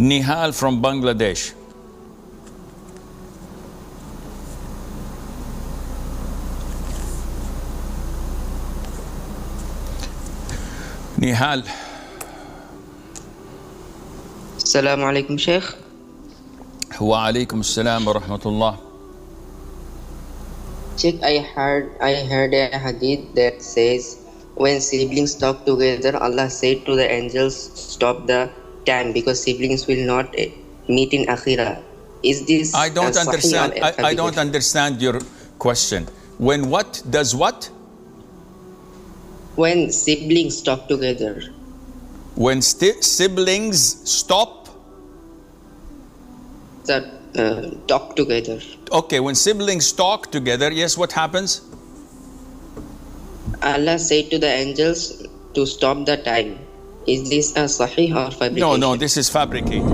Nihal from Bangladesh. Nihal. Assalamu alaikum, Sheikh. Wa alaikum assalam wa rahmatullah. Sheikh, I heard a hadith that says when siblings talk together, Allah said to the angels, stop the time because siblings will not meet in Akhirah. Is this I don't understand. sahih or I don't understand your question. When what does what? When siblings talk together. When siblings stop. Talk together. Okay, when siblings talk together, yes, what happens? Allah said to the angels to stop the time. Is this a sahih or fabrication? No, this is fabricated.